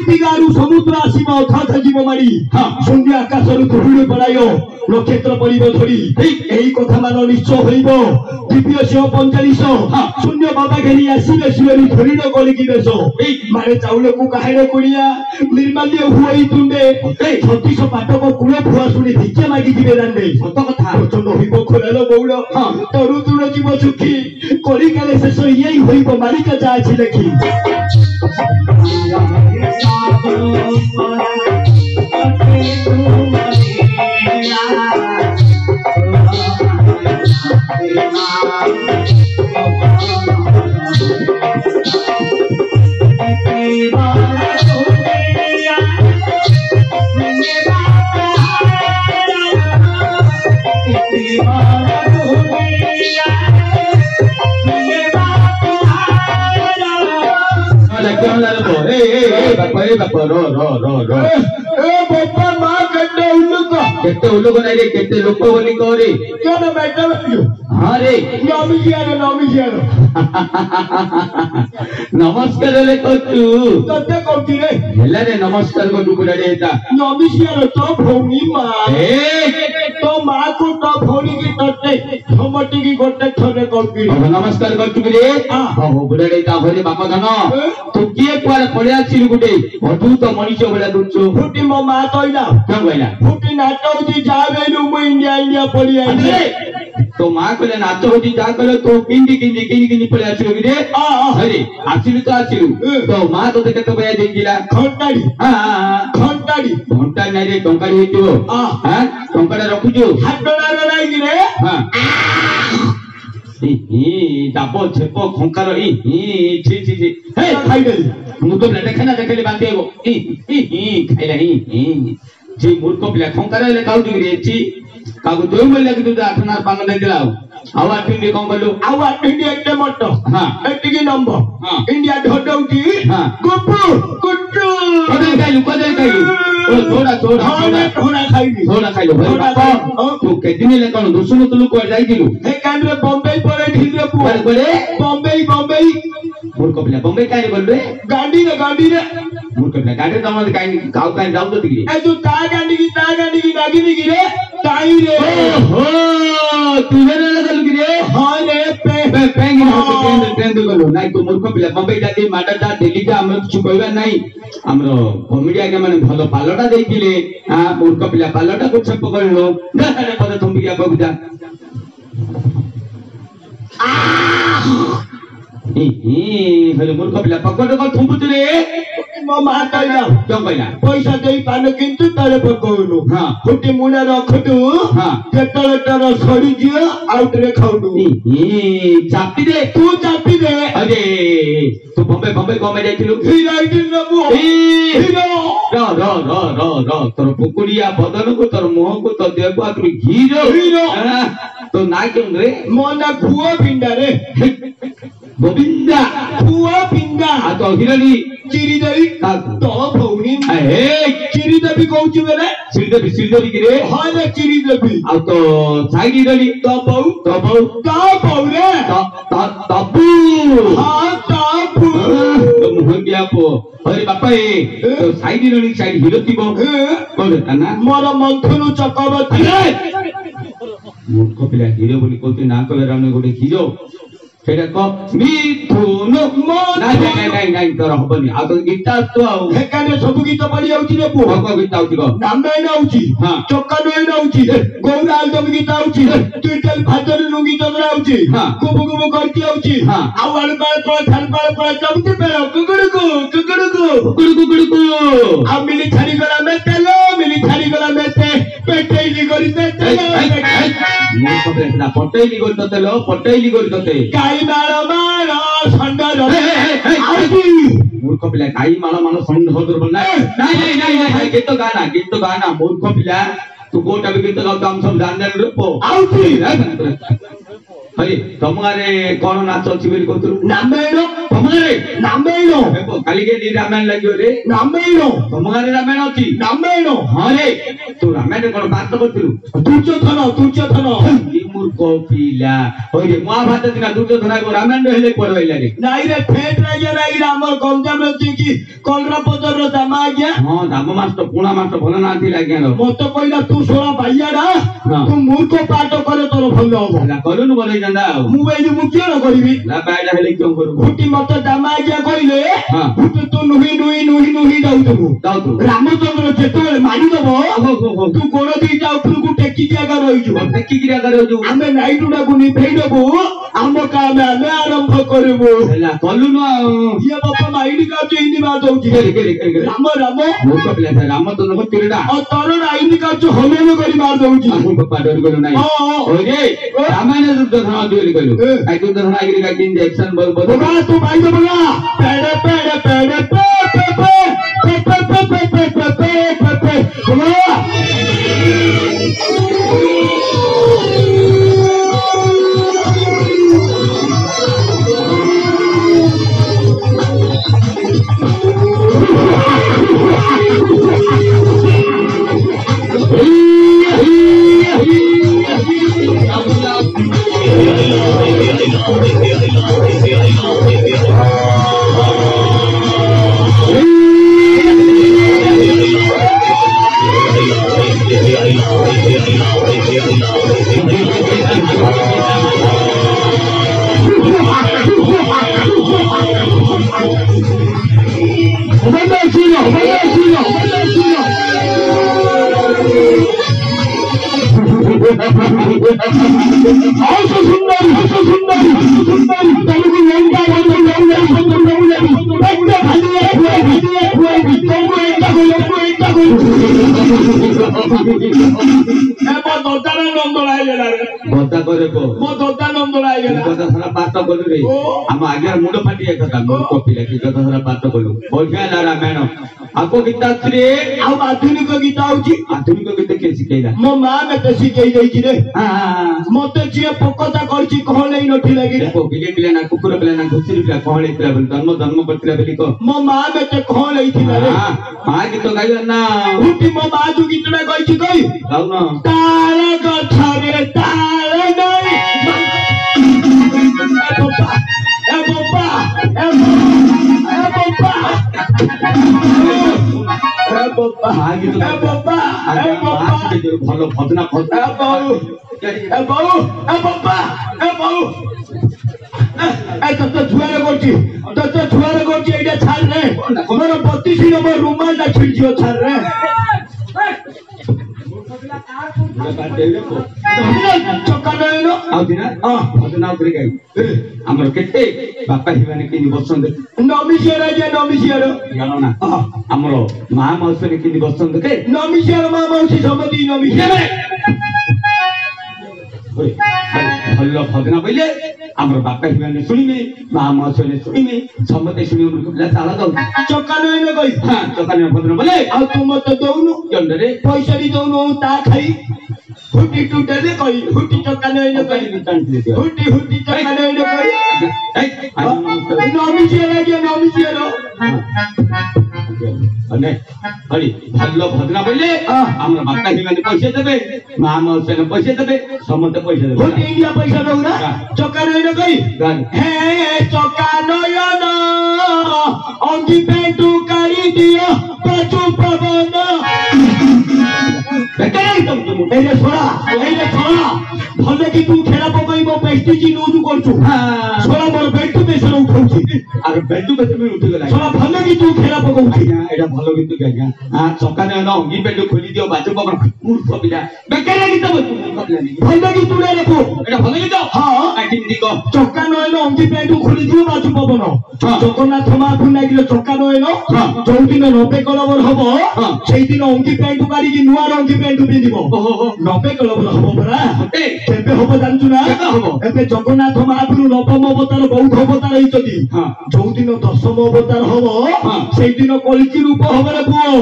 दिगारू समुद्र आसीबो अथाथ जीव मारी शून्य आकाशरु धूଳି पड़ायो नक्षत्र परिब धरी एही कथा मान निश्चय होइबो दिव्य सिंह पंचालीस शून्य बाबा घेरी आसीबे शिवरी धरी न गलिकी बेश मारे चाउल को काहेरे कुड़िया निर्माल्य हुई तुंडे छत्तीस पाटक कूल भुआ शुणी भिक्षा मागी जीवे दांडे सत कथा प्रचंड होइबो खोलालो बौल तरु तुण जीव सुखी कलिकाले शेष यही होइबो मालिका जा अछि लेखी केते उल्लू को नहीं रे केते लोक बोली को रे क्या ना बैठा बैठो हां रे नमिजियार नमस्कार ले कोचू तते कोठी रे हेला रे नमस्कार को टुकुड़ा रे एटा नमिजियार तो भौनी मां तो मां को तो भौनी की तते हमटी की गोटे थरे कोठी नमस्कार कोचू रे हां बुड़ा रे ता भरे बापा धन तू किए कुआर पड़े आछी गुटे अद्भुत मनुष्य बोला दुचो फुटी मो मां कहला क्या कहला फुटी नाटक जी जा बेलु मु इंडिया पड़ी आई तो मां कहले नाच होती जा कहले तो किंदी पड़े आछी रे अरे आछिलु तो आछिलु तो मां तो केते बया देगिला घंटाड़ी घंटाड़ी घंटा नै रे टंकाड़ी हेतिबो हां टंकाड़ा रखुजो हाटड़ा रे रे हां दाबो छेपो खंकार छी हे खाई दे मुतो देखना देखले बांधेबो खाइला जे मूर्ख पिला खंकार ले काउ दिगरे छी कागु दोय मन लागि तू आठना पांग दे दिलाओ आवा पिंडी कोन बोलू आवा पिंडी एकटे मट्ट हां एटिकी नंबर इंडिया ढडौटी गुप्पू कुट्टू कदे खाइलु ओ थोड़ा खाइलो तू केदिन ले कोन दुसुनु तुलु को जाई दिलु हे कांद्रे बॉम्बे परे ढिले पु परे बॉम्बे मूर्ख पिला बॉम्बे काई बोलबे गाड़ी रे मूर्ख पिला गाड़ी तमन काई गाव काई जाउ तो दिगरी ए तू ता गाड़ी की नागिनी की रे ताई रे हो तू रे लगल की रे हां रे पेंगी ट्रेन दे गलो नाइ तो मूर्ख पिला बॉम्बे जाती माटा जा दिल्ली जा हम कुछ कहबा नाही हमरो कॉमेडी आगे माने भलो पालोटा देइले मूर्ख पिला पालोटा को छप करलो ना पद थंबी या बबुदा हेलो मूर्ख पिला पकड़ को थुंबुत रे मो मां कहला क्यों कहला पैसा देई पानो किंतु तारे पकोनु हां फुटी मुना रखतु हां केतले तर सरी जियो आउट रे खाउनु चापी दे तू चापी दे अरे तू बॉम्बे को में जाइथिलु हिराइट नबु हिरो रो तोर पुकुड़िया बदन को तोर मुंह को तो देह को आकरी हीरो तो ना क्यों रे मोना खुआ पिंडा रे गोविंदा खुआ पिंडा आ तो हिरणी चिरी देवी तो भौनी ए चिरी देवी कहउची बेले श्रीदेवी की रे हां रे चिरी देवी आ तो साई हिरणी तो बहु रे तबू हां तबू तो मुह गया पो अरे बापा ए तो साई हिरणी साई हिरो थिबो कोन तना मोर मंथनु चक्रवर्ती मूर्ख पिला हिरो बोली कोते ना कले राने गोटे हिरो सेटा को मिथुन नहीं तोर हबनी आ तो गीता तो हेकाने सब गीत पड़ी आउची रे पु को गीत आउची को नामे नाउची हां चक्का नई नाउची गौरा आलदम गीत आउची तुइटल भातर लुंगी चंद्र आउची गुबु करती आउची आवाल पाल चमती पेलो कुकुड़ को आ मिली छाड़ी गला में तेलो पेटेली गरी ते मूर्ख पिला पटेली गरी तते काई मारो संडर मूर्ख पिला काई मारो संडर नहीं गीत गाना मूर्ख पिला तू कोटा भी गीत गाओ हम सब जान रूप आउची अरे तमगारे कोन नाच अछि बेली कोतु नामेनो तमगारे नामेनो काली के नी रामायण लागियो रे नामेनो तमगारे रामायण अछि नामेनो हां रे तू रामायण कोन बात करतिलु तुच्छ थन मूर्ख पिला होइरे महाभारत दिन दुर्योधन को रामायण हेले पढाइला रे नाइ रे फेट राजा नाइ रामर गंजाम रे की कलरापदर रो दामा आज्ञा हां दाम मास्टर पुणा मास्टर भल नाथि लाग्या रो मत कहला तू सोळा भाइयाडा तू मूर्ख पाठ करे तोर भल हो ला करूनु बोलै जंदा मु बेली मु केन करबी ला बायडा हेले क्यों करू फुटी मत दामा आज्ञा कहले हां फुटी तू नुही दाउतु रामचंद्र जेतबेले मारि दबो तू कोन दिटा उपरु को टेकी जागा रहि जो टेकी गिरा करे जो आमे नाइटुडा को निभेइ देबो आम काम आमे आरंभ करबो ला कलुनु ये बापा माइडी का चेइनी बात होची राम राम मूर्ख पिला रामचंद्र को तिरडा और तोर आईनी का जो हमेनो करी मार दउची आखु पप्पा डर गलो नाही ओरे रामायण दुर्योधन दुर्योधन गलो आई दुर्योधन आगिरी का तीन एक्शन बोल बगा तू भाई तो बगा पेड़े पेड़े पेड़े पे पे पे पे पे पे पे पे पे पे पे बगा हम आगे मुंड फाटी जाता मूर्ख पिला की कथा सारा पाठ कलु बढ़िया ला रामायण आपको गीता श्री आ आधुनिक गीता होची आधुनिक गीत के सिखेला मो मां मते सिखेई देछि रे मते जे पक्कता करछि कहले नठी लागि देखो बिले पिला ना कुकुर पिला ना घुसरी पिला कहले पिला बोल जन्म करतिला बेली को मो मां मते कहले थिला रे मां गीत गाइला ना उठी मो मां जो गीतडा गाइछि कई गाउ ना ताल गछरे ताल नै ए बाबा भल भजना छुआरे करछि एटा छाड़ रे मोर 32 नंबर रुमाल छिड़जियो छाड़ रे चक्का नैनो आउदिना भजना उतरे गई हमर केते बापा हिवाने किनि बसंत नमिसियर जे नमिसियर जानो ना हमर मां मौसरे किनि बसंत के नमिसियर मां मौसी समति नमिसियर भल भजना पहिले हमर बापा हिवाने सुनिमे मां मौसरे सुनिमे समते सुनि हमर पिला साला दउ चक्का नैनो गई हां चक्का नैनो भजना बोले आ तुम मत दउनु जंदरे पैसा दी दउनु ता खाई हुटी टुटले कई हुटी चक्का नैनो गई हुटी चक्का नैनो गई नमिसियर जे नमिसियर अने हरि भल्लो भजना पहिले हमर बापा हिवाने पैसा देबे मां मौसरे पैसा देबे समते पैसा देबे हुटी इंडिया पैसा दउना चक्का नैनो गई हे चक्का नयन अंगी पेंटू करी दियो पाचू पवन एले छोड़ा भले कि तू खेला पकई मो पेस्टिज यूज करछु छोड़ा मोर बेटू बेसर उठौछि अरे बेटू बेसर में उठ गेला छोड़ा भले कि तू खेला पकौछि एटा भलो किंतु गया चक्का ने ना अंगी पेंटू खोली दियो बाजू पकड़ मूर्ख पिला बेकेला कि तब मूर्ख पिला भले कि तू रे रखो एटा भलो कि तो हां आटिन दिको चक्का नयनो अंगी पेंटू खोली दियो बाजू पवन जगन्नाथ महाप्रभु नागिलो चक्का नयनो जों दिन 90 कलबर हबो सेई दिन अंगी पेंटू काढी कि नुआ अंगी पेंटू पिंदिबो 90 कलबर हबो परा केबे हबो जानछु ना एबे जगन्नाथ महाप्रभु नवम अवतार बौद्ध अवतार हेचती जों दिन दशम अवतार हबो सेई दिन कलिकी रूप हबो रे पुओ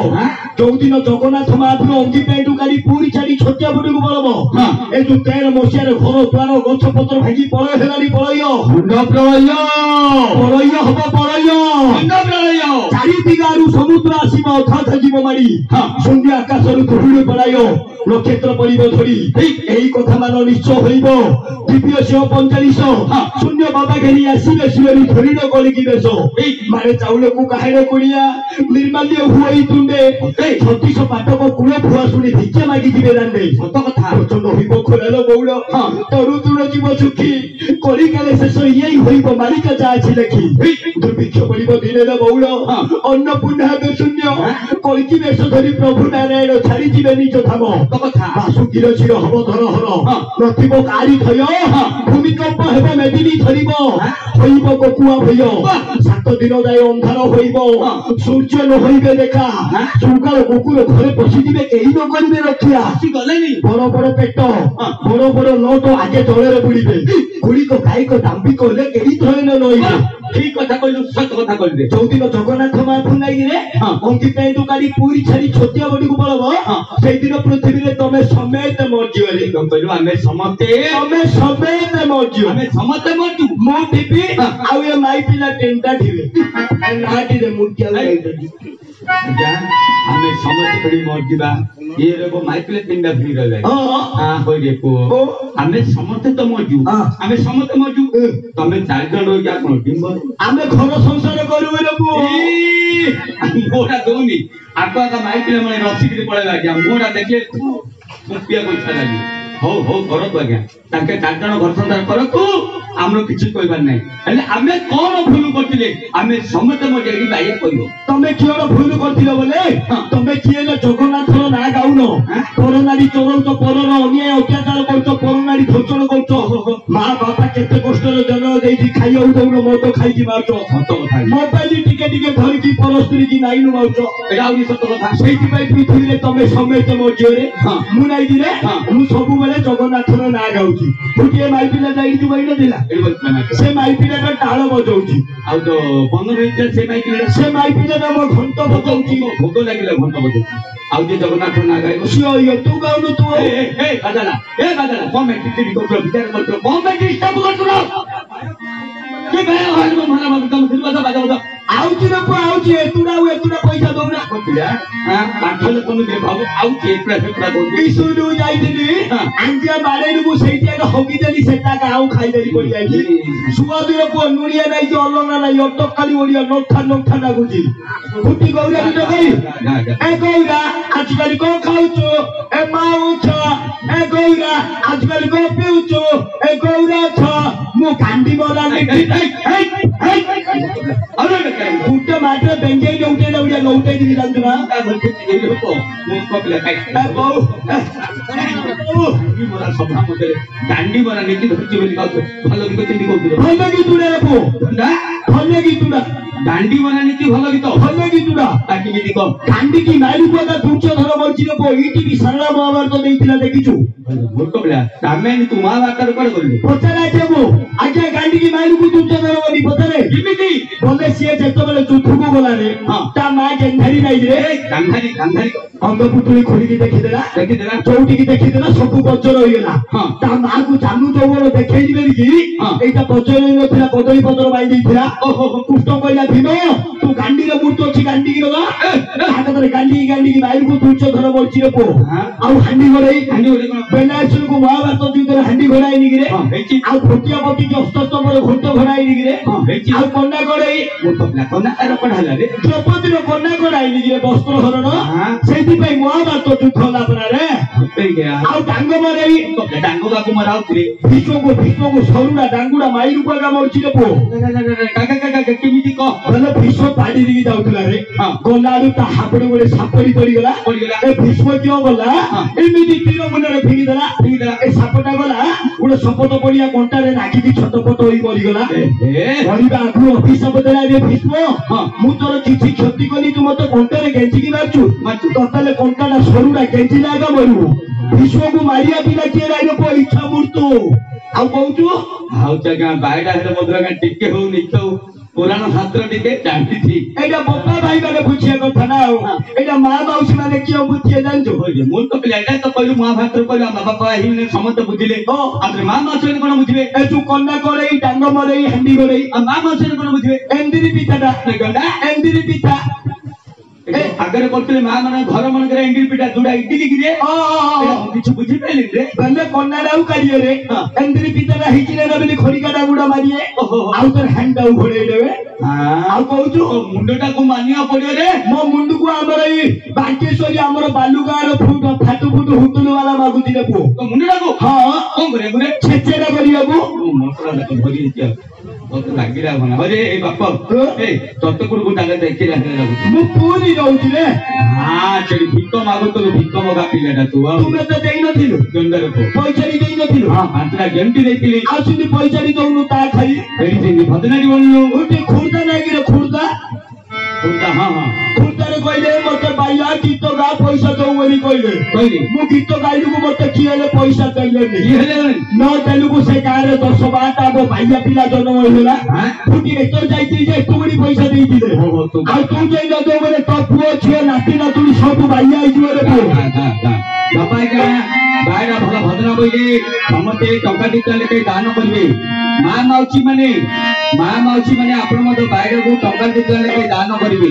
जों दिन जगन्नाथ महाप्रभु अंगी पेंटू काढी पूरी छाडी छोटिया बुडी को बोलबो ए जो 13 मसिया रे घर द्वार गछ पत्र भागी पळय हेलानी पळय मुंड प्रलय हबो पळय मुंड प्रलय चारि दिगारु समुद्र आसीबो अथाथ जीव मारी सुंदी आकाश रु धुड़ी पळायो নক্ষত্র পরিব ধরি এই কথা মান নিশ্চয় হইব দ্বিতীয় সিংহ 45 শূন্য বাবা ঘেরি আসিবে শিবরি ধরিল কলিকি বেশ মানে চাউলକୁ କାହିଁରେ କୁଡ଼ିଆ ନିର୍ମାଲ୍ୟ ହୁଅଇ ତୁଣ୍ଡେ 36 ପାଟକ କୂଳ ଭୁଆ ଶୁଣି ଭିକ୍ଷା ମାଗି ଯିବେ ଦାଣ୍ଡେ ସତ କଥା ପ୍ରଚଣ୍ଡ ହୋଇବ ଖୋଲାଲ ବଉଳ ତରୁ ତୁଣ ଯିବ ସୁଖୀ କଳିକାଳେ ଶେଷ ଇଏ ହୋଇବ ମାଳିକା ଯା ଅଛି ଲେଖି ଦୁର୍ଭିକ୍ଷ ପଡ଼ିବ ଦିନେର ବଉଳ ଅନ୍ନପୂର୍ଣ୍ଣା ହେବେ ଶୂନ୍ୟ କଳିକି ବେଶ ଧରି ପ୍ରଭୁ ନାରାୟଣ ଛାଡ଼ି ଯିବେ ନିଜ ଧାମ ବାସୁକୀର ଚିର ହବ ଧରହର ନଥିବ କାରି ଥୟ ଭୂମିକମ୍ପ ହେବ ମେଦିନୀ ଧରିବ ହୋଇବ କକୁଆ ଭୟ 7 ଦିନ ଯାଏ ଅନ୍ଧାର ହୋଇବ ସୂର୍ଯ୍ୟ ନ ହୋଇବେ ଦେଖା ସକାଳ କୁକୁର ଘରେ ପଶିଯିବେ କେହି ନ କରିବେ ରକ୍ଷା ଆସିଗଲେନି ବଡ଼ ବଡ଼ ପେଟ ବଡ଼ ବଡ଼ ନୋଟ ଆଗେ ଜଳରେ ବୁଡ଼ିବେ ଗୁଡ଼ିକ ଗାଈକ ଦାମ୍ବିକ ହେଲେ କେହି ଧରେ ନ ରହିବେ ଠିକ କଥା କହିଲୁ ସତ କଥା କହିଲେ ଯୋଉଦିନ ଜଗନ୍ନାଥ ମହାପ୍ରଭୁ ନାଇକିରେ ଅଙ୍କି ପେଣ୍ଟ କାଢି ପୁରୀ ଛାଡି ଛତିଆ ବଡ଼ିକୁ ପଳବ ସେଇଦିନ ପୃଥିବୀରେ ତମେ ସମେତ ମରିଯିବେ କହିଲୁ ଆମେ ସମସ୍ତେ ମରିଯିବ ଆମେ ସମସ୍ତେ ମରିଯିବୁ ମୁଁ ଥିବି ଆଉ ଏ ମାଇ ପିଲା ତିନିଟା ଥିବେ ନାଟିରେ ମୂର୍ତ୍ତିଆ ଆମେ ସମସ୍ତେ ପଡ଼ି ମରିଯିବା ଇଏ ରେବ ମାଇକିଲେ ତିନିଟା ଭିଡ଼ି ରହିବେ କହିଲେ ପୁଅ ଆମେ ସମସ୍ତେ ତ ମରିଯିବୁ ଆମେ ସମସ୍ତେ ମରିଯିବୁ ତମେ 4 ଜଣ ରହିକି ଆପଣ ଡିମ୍ବ ଆମେ ଘର ସଂସାର କରିବୁ ରେ ପୁଅ ମୋଟା ଦଉନି ଆଗ ମାଇକିଲେ ମାନେ ରସିକିରି ପଳେଇବା ଆଜ୍ଞା ମୋଟା ଦେଖିଲେ ପିଆକୁ ଇଚ୍ଛା ଲାଗି ହଉ ହଉ କରନ୍ତୁ ଆଜ୍ଞା ତାଙ୍କେ 4 ଜଣ ଘର ସଂସାର କରନ୍ତୁ ଆମର କିଛି କହିବାର ନାହିଁ ହେଲେ ଆମେ କଣ ଭୁଲ କରିଥିଲେ ଆମେ ସମସ୍ତେ ମରିଯାଇକି ବାଇଆ କହିବ ତମେ କିଅଣ ଭୁଲ କରିଥିଲ ବୋଲେ ତମେ କିଏ ଜଗନ୍ନାଥର ନାଁ ଗାଉନ ପରନାରୀ ଚରଉଛ ପରର ଅନ୍ୟାୟ ଅତ୍ୟାଚାର କରୁଛ ପରନାରୀ ଧର୍ଷଣ କରୁଛ ମା ବାପା କେତେ କଷ୍ଟରେ ଜନ୍ମ ଦେଇକି ଖାଇବାକୁ ଦଉନ ମଦ ଖାଇକି ମାରୁଛ ସତ କଥା ମୋବାଇଲ ଟିକେ ଟିକେ ଧରିକି ପର ସ୍ତ୍ରୀକି ନାଇନୁ ମାରୁଛ ଏଇଟା ଆହୁରି ସତ କଥା ସେଇଥିପାଇଁ ପୃଥିବୀରେ ତମେ ସମେତ ମରିଯିବରେ ମୁଁ ନାଇକିରେ ମୁଁ ସବୁବେଳେ ଜଗନ୍ନାଥର ନାଁ ଗାଉଛି ଗୋଟିଏ ମାଇ ପିଲା ଯାଇକି ଯୋଉ ଏଇଟା ଥିଲା ସେ ମାଇ ପିଲାଟା ତାଳ ବଜଉଛି ଆଉ ତ ମନ ରହିଥିଲା ସେ ମାଇ ପିଲାଟା ମୋ ଘଣ୍ଟ ବଜଉଛି ଭୋଗ ଲାଗିଲା ଘଣ୍ଟ ବଜଉଛି ଆଉ ଯେ ଜଗନ୍ନାଥ ନାଁ ଗାଇବ ସିଏ ତୁ ଗାଉନୁ ତୁ ବାଜାଲା କଣ ପାଇଁ ଟିକେଟ କରୁଥିଲ ବିଚାର କରୁଥିଲ କଣ ପାଇଁ ଡିଷ୍ଟର୍ବ କରୁଥିଲ ଆଉଚି ରେ ପୁଅ ଆଉଚି ଏତୁଡା ପଇସା ଦଉନା ପାଠ ଲୋକଙ୍କୁ ଭାବୁ ଆଉଚି ଏତୁଡା ବିଶୁରୁ ଯାଇଥିଲି ଆଞ୍ଜିଆ ବାଡେଇରୁ ମୁଁ ସେଇଠି ଆଗ ହଗିଦେଲି ସେଟା ଆଉ ଖାଇଦେଲି ପଡି ଯାଇଛି ସୁଆଦୁର ପୁଅ ନୁଣିଆ ନାଇଁ କି ଅଲଗା ନାଇଁ ଅଟକାଲି ଓଡିଆ ନୋଠା ଲାଗୁଛି ଫୁଟି ଗୌରା ଗୀତ ଗାଇ ଏ ଗୌରା ଆଜିକାଲି କଣ ଖାଉଛୁ ଏ ମାଉଛ ଏ ଗୌରା ଆଜିକାଲି କଣ ପିଉଛୁ ଏ ଗୌରା ଛ ମୁଁ କାନ୍ଦି ମରାନି ଗୋଟେ ମାଟିରେ ବେଙ୍ଗେଇ ନଉଟେଇ ଦିବି ଜାଣିଛୁ ନା ସଭା ମଧ୍ୟରେ ଦାଣ୍ଡି ମରା ନୀତି ଧରିଛି ବୋଲି ଭଲ ଗୀତ କେମିତି କହୁଥିଲ ଭଲ ଗୀତୁଡ଼ା ଭଲ ଗୀତୁଡ଼ା ଦାଣ୍ଡି ମରା ନୀତି ଭଲ ଗୀତୁଡ଼ା କେମିତି କହ ଦାଣ୍ଡିକି ମାରି ପଦା ଦୁର୍ଯ୍ୟୋଧନ ବଞ୍ଚିର ଏଇଠି ବି ସାରଳା ମହାଭାରତ ଦେଇଥିଲା ଦେଖିଛୁ ମୂର୍ଖ ପିଲା ଆମେ ତୁ ମହାଭାରତରେ କୁଆଡେ କରିଲୁ ପଚାରେ ମୁଁ ଆଜ୍ଞା ଗାଣ୍ଡିକି ମାରିବୁ ଦୁର୍ଯ୍ୟୋଧନ ବୋଲି ପଚାରେ କେମିତି ବୋଲେ ସିଏ ଯେତେବେଳେ ଯୁଦ୍ଧକୁ ଗଲାରେ ତା ମା ଗେନ୍ଧାରୀ ନାଇରେ ଗାନ୍ଧାରୀ ଅଙ୍ଗ ପୁଟୁଳି ଖୋଲିକି ଦେଖିଦେଲା ଚଉଟିକି ଦେଖିଦେଲା ସବୁ ବଜ୍ର ରହିଗଲା ତା ମାକୁ ଜାନୁ ଯୌବନ ଦେଖେଇ ଯିବେ କି ଏଇଟା ବଜ୍ର ରହିନଥିଲା କଦଳୀ ପତ୍ର ବାଇ ଦେଇଥିଲା କୃଷ୍ଣ କହିଲା ଭୀମ ତୁ ଗାଣ୍ଡିର ମୂର୍ତ୍ତି ଅଛି ଗାଣ୍ଡିକି ରବା ହାତରେ ଗାଣ୍ଡିକି ମାରିବୁ ଦୁର୍ଯ୍ୟୋଧନ ବଞ୍ଚିର ପୁଅ ଆଉ ହାଣ୍ଡି ଘୋଡେଇ ବେନାରସକୁ ମହାଭାରତ ଯୁଦ୍ଧରେ ହାଣ୍ଡି ଘୋଡାଇନି କିରେ ଆଉ ଭୋଟିଆ ପଟିକି ଅସ୍ତସ୍ତମ୍ଭର ଘୋଟ ଘୋଡାଇନି କିରେ ଆଉ କନ୍ୟା ଘୋଡେଇ ଦ୍ରୌପଦୀର କନ୍ୟା ଘୋଡାଇନି କିରେ ବସ୍ତ୍ର ହରଣ ସେଇଥିପାଇଁ ମହାଭାରତ ଯୁଦ୍ଧ ହେଲା ପରାରେ ଆଉ ଡାଙ୍ଗ ମରେଇ ଡାଙ୍ଗକୁ ମରାଉଥିଲେ ଭୀଷ୍ମକୁ ସରୁଡ଼ା ଡାଙ୍ଗୁଡା ମାଇରୁ ପାଗା ମରିଚିରେ ପୁଅ କେମିତି କହ ଭୀଷ୍ମ ପାଣି ଦେଇକି ଯାଉଥିଲା ରେ ଗଲାରୁ ତା ହାବୁଡେ ଗୋଟେ ସାପଟି ପଡିଗଲା ଏ ଭୀଷ୍ମ କିଅ ଗଲା ଏମିତି ତୀର ମୁନରେ ଫିଙ୍ଗିଦେଲା ଏ ସାପଟା ଗଲା ଗୋଟେ ଶପଥ ପଡିଆ କଣ୍ଟାରେ ନାଗିକି ଛଟପଟ ହୋଇ ମରିଗଲା ମରିବା ଆଗରୁ ଅଭିଶାପ ଦେଲା ରେ ଭୀଷ୍ମ ମୁଁ ତୋର କିଛି କ୍ଷତି କଲି ତୁ ମତେ କଣ୍ଟାରେ ଗେଞ୍ଚିକି ମାରୁଛୁ ତୋତାଲେ କଣ୍ଟାଟା ସରୁଡ଼ା ଗେଞ୍ଚିଲା ଆଗ ମରିବୁ ଭୀଷ୍ମକୁ ମାରିବା ପିଲା କିଏ ରହିବ ପୁଅ ଇଚ୍ଛା ମୃତ୍ୟୁ ଆଉ କହୁଛୁ ଆଉ ଆଜ୍ଞା ବାଇଟା ହେଲେ ମଧ୍ୟ ଆଜ୍ଞା ଟିକେ ହଉ ନିଖଉ ପୁରାଣ ଶାସ୍ତ୍ର ଟିକେ ଜାଣିଛି ଏଇଟା ବାପା ଭାଇ ମାନେ ବୁଝିବା କଥା ନା ଆଉ ଏଇଟା ମା ମାଉସୀ ମାନେ କିଏ ବୁଝିଏ ଜାଣିଛୁ ମୁଁ ତ ପିଲା ଏଇଟା ତ କହିଲୁ ମହାଭାରତ କହିଲୁ ଆମ ବାପା ହିଁ ସମସ୍ତେ ବୁଝିଲେ ଆଉ ମା ମାଉସୀ କଣ ବୁଝିବେ ଏ ତୁ କନ୍ୟା କରେଇ ଡାଙ୍ଗ ମରେଇ ହାଣ୍ଡି କରେଇ ଆଉ ମା ମାଉସୀ କଣ ବୁଝିବେ ଏନ୍ଦିରି ପିଠାଟା ଏନ୍ଦିରି ପିଠା ଆଗରେ କରୁଥିଲେ ମା ମାନେ ଘର ମାନଙ୍କରେ ଏଣ୍ଡିରି ପିଠା ଯୋଉଟା ଇଟିଲି କିରେ କିଛି ବୁଝିପାରିଲି ରେ ଗଲେ କନାଡା ଆଉ କାଢିବେ ଏଣ୍ଡିରି ପିଠାଟା ହେଇଛି ବୋଲି ଖଡିକାଟା ଗୁଡା ମାରିବେ ଆଉ ତୋର ହ୍ୟାଣ୍ଡ ଆଉ ଘୋଡେଇ ଦେବେ ଆଉ କହୁଛୁ ମୁଣ୍ଡଟାକୁ ମାନିବାକୁ ପଡିବ ରେ ମୋ ମୁଣ୍ଡକୁ ଆମର ଏଇ ବାଙ୍କେଶ୍ୱରୀ ଆମର ବାଲୁଗାଁର ଫାଟୁ ଫୁଟୁ ହୁଟୁଲୁ ବାଲା ମାଗୁଥିଲେ ପୁଅ ତ ମୁଣ୍ଡଟାକୁ ହଁ କଣ କରିବା ଛେଚେରା କରିବାକୁ ମସଲା ଯାକ ଭରି ହେଇଛି ମତେ ଲାଗିଲା ଭଲ ହରେ ଏଇ ବାପ ଏ ତତକୁଡକୁ ତାଙ୍କେ ଦେଖିଲା ମୁଁ ପୁରୀ ରହୁଛି ରେ ସେଠି ଭିକ ମାଗୁଥିଲୁ ଭିକ ମଗା ପିଲାଟା ତୁ ତୁମେ ତ ଦେଇନଥିଲୁ ଗଣ୍ଡରେ ପଇସା ବି ଦେଇନଥିଲୁ 5ଟା ଗେଣ୍ଟି ଦେଇଥିଲି ଆଉ ସେଠି ପଇସା ବି ଦଉନୁ ତା ଖାଇ ଏଇଠି ଭଦ୍ରାଡି ବଣିଲୁ ଗୋଟେ ଖୁର୍ଦ୍ଦା ନାଇକି ଖୁର୍ଦ୍ଦା ଖୁର୍ଦ୍ଦାରେ କହିଲେ ମତେ ବାଇଆ ଗୀତ ଗା ପଇସା ଦଉ ବୋଲି କହିଲେ ମୁଁ ଗୀତ ଗାଇଲୁକୁ ମତେ କିଏ ହେଲେ ପଇସା ଦେଲେନି ନ ଦେଲୁକୁ ସେ ଗାଁରେ 10-12ଟା ମୋ ବାଇଆ ପିଲା ଜନ୍ମ ହେଇଗଲା ଫୁଟି ଏତର ଯାଇଥିଲି ଯେ ଏତେ ଗୁଡି ପଇସା ଦେଇଥିଲେ ଆଉ ତୁ ଯାଇ ନ ଦେଉ ବୋଲେ ତୋ ପୁଅ ଝିଅ ନାତି ନାତୁଣୀ ସବୁ ବାଇଆ ହେଇଯିବ ରେ ବାପା ବାଇଟା ଭଲ ଭଦ୍ର ବଇଲେ ସମସ୍ତେ ଟଙ୍କା ଦି ଲେଖାଏ ଦାନ କରିବେ ମା ମାଉସୀ ମାନେ ଆପଣ ମଧ୍ୟ ବାଇରକୁ ଟଙ୍କା ଦି ଲେଖାଏ ଦାନ କରିବେ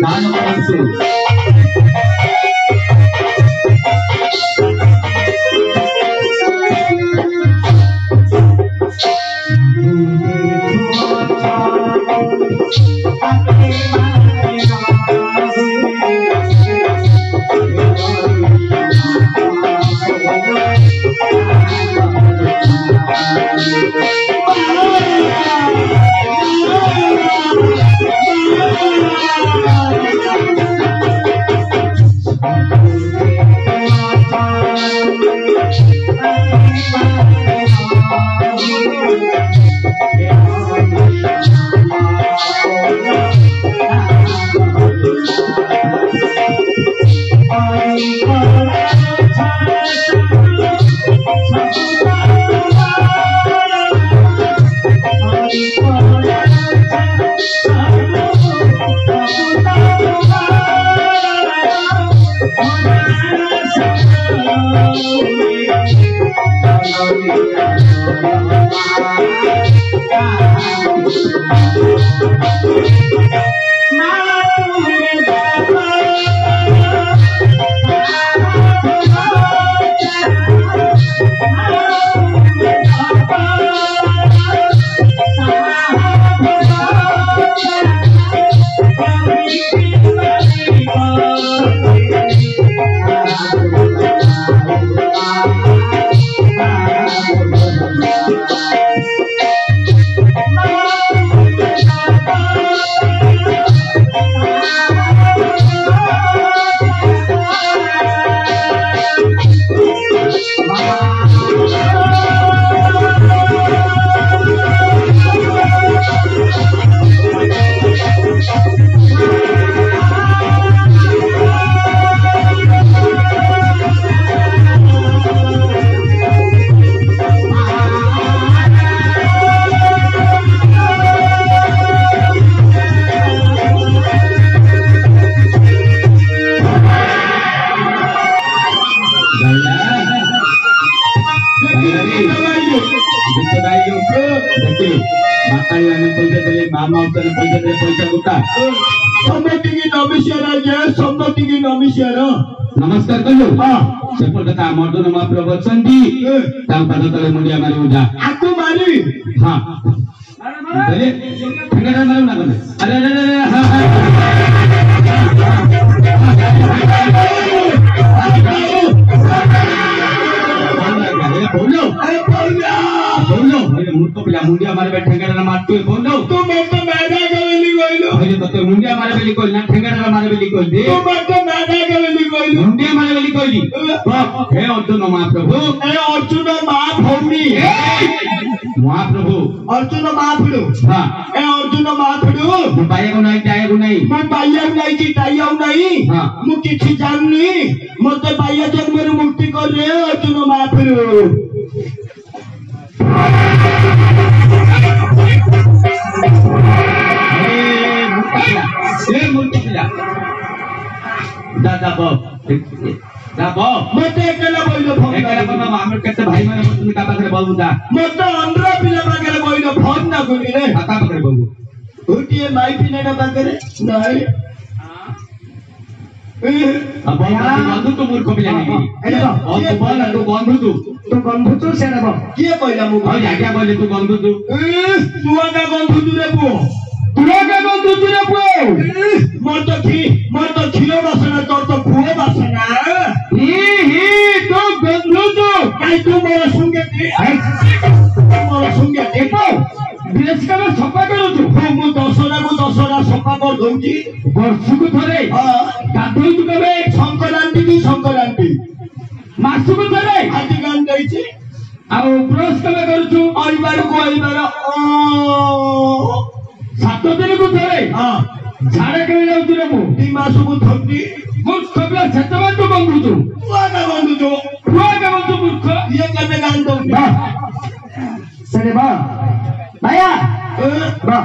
दान नमस्कार कहियो सेपट का मर्दन महाप्रभु अछंती ताम पद तले मुंडिया मारी उजा आको मारी हां अरे ठंडा मारू ना करे अरे अरे अरे हां बोलो मूर्ख पिला मुंडिया मारे ठेंगड़ा मारतु बोलो तू मत मैदा गली गइलो अरे तो मुंडिया मारे बेली कोइल ना ठेंगड़ा मारे बेली कोइल दे तू मत मैदा गली गइलो मुंडिया मारे बेली कोइली हे अर्जुन महाप्रभु ए अर्जुन महाभौमी महाप्रभु अर्जुन महाप्रभु हां ए अर्जुन महाप्रभु बाया को नहीं मैं बाया नहीं कि ताया नहीं हां मु किछि जाननी मते बाया जन्म मुक्ति कर रे अर्जुन महाप्रभु दादा मते एकला बोइलो फोन एकला बाबा हमर केते भाई माने तुम का पाखरे बोलू दा मते 15 पिला पाखरे बोइलो फोन ना करी रे का पाखरे बोलू उटिए माई पिने ना पाखरे नहीं अब बंधु तो मूर्ख पिला नहीं तो बोल तू बंधु तू सेना बा किए कहला मु और आज्ञा बोले तू बंधु तू तुआगा बंधु रे पुओ तुआगा बंधु रे पुओ मोर तो खिलो बासना तोर तो पुओ बासना ही तो बंधु तू काई तू मोर संगे मोर संगे देखो विदेश का सफा करू तू मु दसरा सफा कर दउची वर्षकु थरे गाधोई तू कबे संक्रांति मासुकु थरे आदि गान दैछि आ ब्रश कबे करू आइबार सात दिन को थरे झाड़ा कबे जाऊ रे मु 2 मास को थंडी मूर्ख कबला छतवा तो बंधु तू मूर्ख ये कबे गान दउ सरे बा भाया बा